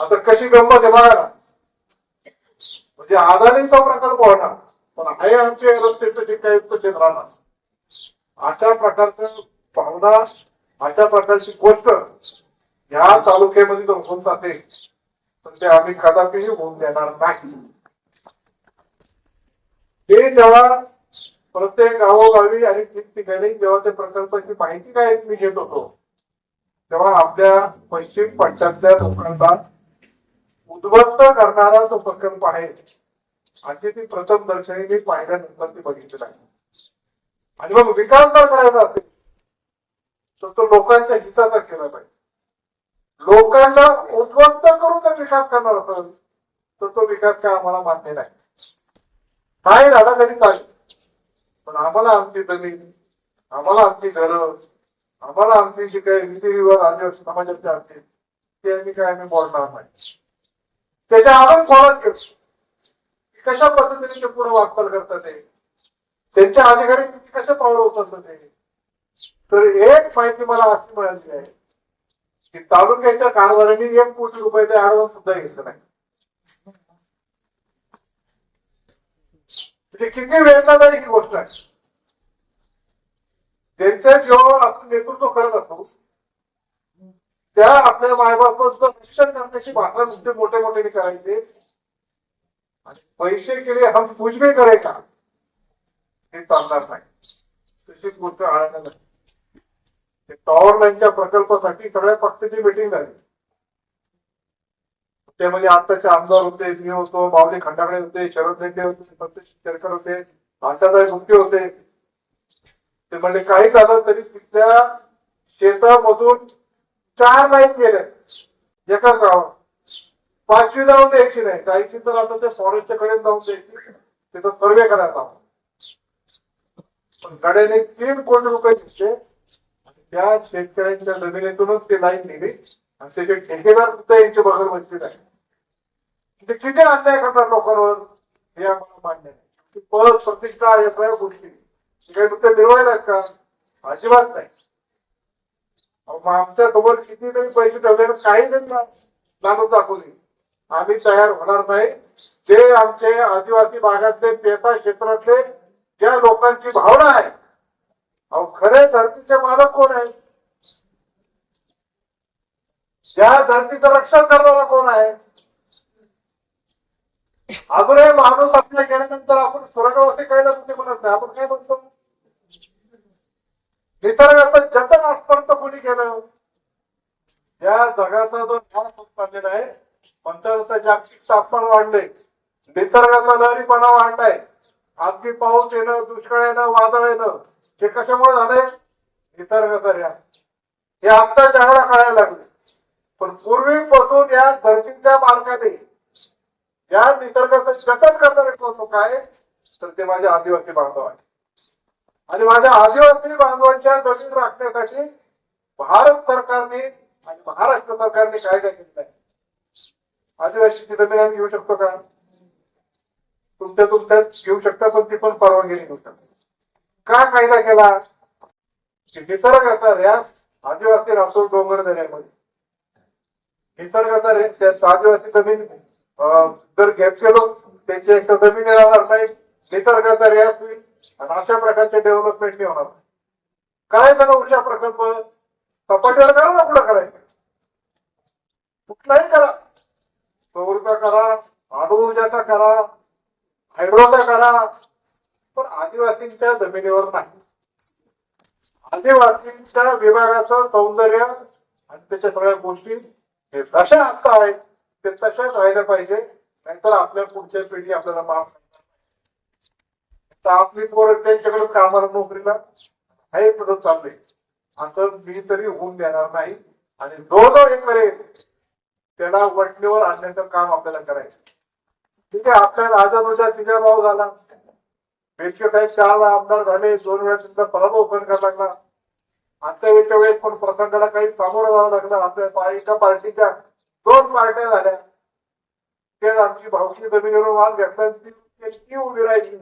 आता कशी गंमत आहे बघा ना, म्हणजे अदानीचा प्रकल्प होणार पण हे आमचे रस्ते कसे काही कसे राहणार, अशा प्रकारचं भावना, अशा प्रकारची गोष्ट या तालुक्यामध्ये जर होत असेल तर ते आम्ही कदापिही होऊन देणार नाही. ते जेव्हा प्रत्येक गावोगावी आणि ठिकठिकाणी जेव्हा त्या प्रकल्पाची माहिती काय मी घेत होतो तेव्हा आपल्या पश्चिम पट्ट्यातल्या लोकांना उद्ध्वस्त करणारा जो प्रकल्प आहे अशी ती प्रथम दर्शनी मी पाहिल्यानंतर ती बघितली आहे. आणि मग विकास जर करायचा असेल तर तो लोकांच्या हिताचा केला पाहिजे. लोकांना उद्ध्वस्त करून जर विकास करणार असेल तर तो विकास काय आम्हाला मान्य नाही. काय झाला तरी चालेल पण आम्हाला आमची जमीन, आम्हाला आमची घरं, आम्हाला आमची जी काही रीतिरिवाज आदिवासी समाजाचे असतील ते आम्ही काय आम्ही बोलणार नाही. त्याच्या आपण फॉलोच घेतो. कशा पद्धतीने ते पुढे वाटचाल करतात ते, त्यांच्या अधिकारी कशा पावलं उचलतात ते. तर एक माहिती मला अशी मिळाली आहे की तालुक्याच्या कारभाराने 1 कोटी रुपयाचे ऍडव्हान्स सुद्धा घेतलं नाही. म्हणजे किती वेदनादायक ही गोष्ट आहे. त्यांच्या जेव्हा आपण नेतृत्व करत असतो त्या आपल्या मायबापाचं रक्षण करण्याची भाषा नुसते मोठे मोठे करायचे आणि पैसे केले हम कुछ भी करेगा हे चालणार नाही. तशीच गोष्ट आळायला नाही. टॉवर लाईनच्या प्रकल्पासाठी सगळ्या पक्षाची मिटिंग झाली. त्यामध्ये आताचे आमदार होते, मी होतो, बावली खंडाकडे होते, शरद नेते होते, सतीश शेरकर होते, आशाताई गुप्ते होते. ते म्हणजे काही झालं तरी तिथल्या शेतामधून 4 लाईन गेल्या एकाच गावात. 5वी जाऊन द्यायची नाही, काहीची तर आता ते फॉरेस्टच्या कडे जाऊन द्यायची, तिथं सर्वे करायचा. पण गाड्याने 3 कोटी रुपये घेतले त्या शेतकऱ्यांच्या जमिनीतूनच ते लाईन दिली आणि त्याचे ठेकेदार सुद्धा यांचे बघर बसलेले आहे. म्हणजे किती अन्याय करतात लोकांवर हे आम्हाला मान्य नाही. पद प्रतिष्ठा या सगळ्या गोष्टी काही नुसते मिळवायला का? अजिबात नाही. आमच्या सोबत कितीतरी पैसे ठेवले काही जाणून दाखवली आम्ही तयार होणार नाही. जे आमचे आदिवासी भागातले पेटा क्षेत्रातले ज्या लोकांची भावना आहे, अहो खरे धरतीचे मालक कोण आहे? ज्या धरतीचं रक्षण करणारा कोण आहे? अजूनही माणूस आपल्या गेल्यानंतर आपण स्वर्गवासी काय ते म्हणत नाही. आपण काय म्हणतो? निसर्गाचं जतन आजपर्यंत कोणी केलं? या जगाचा जो ध्यास होत चाललेला आहे, म्हणतात जागतिक तापमान वाढले, निसर्गाचा लहरीपणा वाढलाय, अगदी पाऊस येणं, दुष्काळ येणं, वादळ येणं, हे कशामुळे झालंय? निसर्गाचा ऱ्हास. हे आता जगाला कळायला लागले. पण पूर्वीपासून या धरतीच्या मालकाने या निसर्गाचं जतन करणारे लोक आहे तर ते माझे आदिवासी बांधव आहे. आणि माझ्या आदिवासी बांधवांच्या जमीन राखण्यासाठी भारत सरकारने आणि महाराष्ट्र सरकारने कायदा केलाय. आदिवासीची जमीन आम्ही घेऊ शकतो का? तुमच्यात घेऊ शकता पण ती पण परवानगी घेऊ शकता. का कायदा केला? निसर्गाचा ऱ्हास आदिवासी रासोड डोंगर दऱ्यामध्ये निसर्गाचा ऱ्हास आदिवासी जमीन जर घेत गेलो त्यांच्या जमीन राहणार नाही, निसर्गाचा ऱ्हास होईल आणि अशा प्रकारचे डेव्हलपमेंट नाही होणार. करायचं ना ऊर्जा प्रकल्प सपाटीवर करा ना, पुढे करायचं कुठलाही करा, सौरचा करा, अणुऊर्जाचा करा, हायड्रोचा करा, पण आदिवासींच्या जमिनीवर नाही. आदिवासींच्या विभागाचं सौंदर्य आणि त्याच्या सगळ्या गोष्टी हे जशा आता आहेत ते तशाच राहिल्या पाहिजे. नाहीतर आपल्या पुढच्या पिढी आपल्याला माफ करणार. आपली पोरं त्यांच्याकडे कामाला नोकरीला हे पद्धत चाललंय असं मी तरी होऊन देणार नाही. आणि जो हे करेल त्याला वटणीवर आणण्याचं काम आपल्याला करायचं. ठीक आहे, आपल्या राजानुजा तिचा भाव झाला, बेडके साहेब 4 वेळा आमदार झाले, 2 वेळा तुमचा पराभव पण करावा लागला. आजच्या वेळच्या वेळेस पण प्रसंगाला काही सामोरं जावं लागलं. आपल्या एका पार्टीच्या 2 पार्ट्या झाल्या, ते आमची भावकी जमिनीवर वाद घेतला, ती उभी राहिली.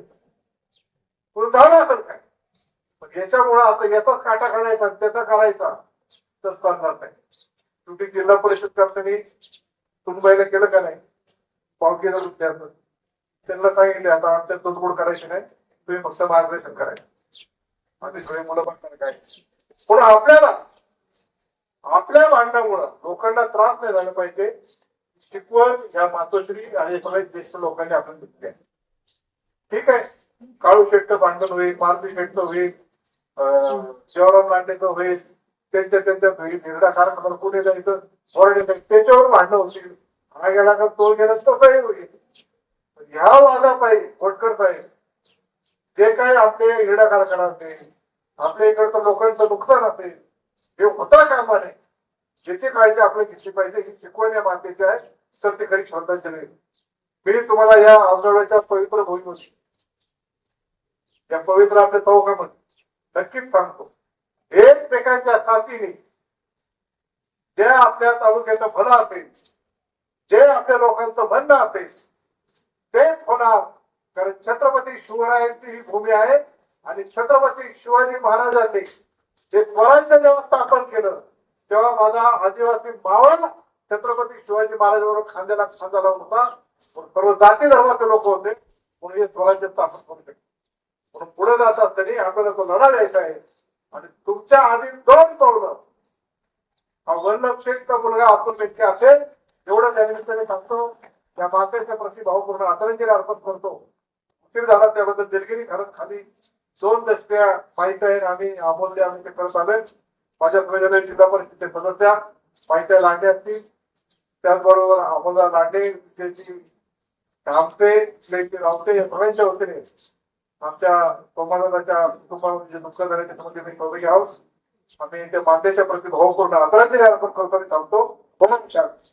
म्हणून झालं असेल काय, पण याच्यामुळे आता याचाच काटा काढायचा त्याचा करायचा तर चालणार नाही. शेवटी जिल्हा परिषद करताना सुनबाईला केलं का नाही? पावकीला विद्यार्थी त्यांना सांगितले आता आमच्या तोडफोड करायची नाही, तुम्ही फक्त मार्गदर्शन करायचं आणि सगळे मुलं पण काय. पण आपल्या भांडणामुळं लोकांना त्रास नाही झाला पाहिजे. शिकवण ह्या मातोश्री आणि सगळ्या ज्येष्ठ लोकांनी आपण दिली आहे. ठीक आहे, काळू शेट्ट भांडण होईल, मारुती शेट्ट होईल, शिवराम लांडेचं होईल, त्यांच्या होईल, निर्णय कार्यक्रमाला कुठे जायचं त्याच्यावर भांडणं होतील. हा गेला का तो गेला तसंही होईल. ह्या वादापायी खोटकर साहेब जे काही आपले हिरडाकार असेल, आपल्या इकडचं लोकांचं नुकसान असेल, हे होता कामा नये. ज्याची काळजी आपल्याला घेतली पाहिजे ही शिकवण या मातेची आहे. तर ते खरी श्रद्धांजली. मी तुम्हाला या अवजडाच्या पवित्र भूमीमध्ये या पवित्र आपल्या चौकामध्ये नक्कीच सांगतो, एकमेकांच्या साथीने जे आपल्या तालुक्याचं भलं असेल, जे आपल्या लोकांचं म्हणणं असेल तेच होणार. कारण छत्रपती शिवरायांची ही भूमी आहे आणि छत्रपती शिवाजी महाराजांनी जे स्वराज्य जेव्हा स्थापन केलं तेव्हा माझा आदिवासी मावळ छत्रपती शिवाजी महाराजांबरोबर खांद्याला खांदा लावून होता. सर्व जाती धर्माचे लोक होते म्हणून हे स्वराज्य स्थापन करू शकले. म्हणून पुढे जात असताना आपल्याला तो लढा द्यायचा आहे. आणि तुमच्या आधी 2 पावलं हा वल्लभ शेठचा मुलगा अतुल बेटके असेल एवढं त्या निमित्ताने सांगतो. त्या मातेच्या प्रति भावपूर्ण आदरांजली अर्पण करतो. उशीर झाला त्याबद्दल दिलगिरी. खरंच खाली 2 दशक्या माहिती आहे आम्ही अमोल्य आम्ही ते करत आलोय. माझ्या प्रजने जिल्हा परिषदेचे सदस्य माहिती लांडे असतील, त्याचबरोबर अमोलदा लांडे, धामते रावते या सगळ्यांच्या वतीने आमच्या सोमानाच्या कुटुंबामध्ये जे नुकसान झाले त्याच्यामध्ये मी सहभागी आहोत. आम्ही त्या मातेच्या प्रति भावपूर्ण आदरांजली अर्पण करतो आणि सांगतो ओम शांती.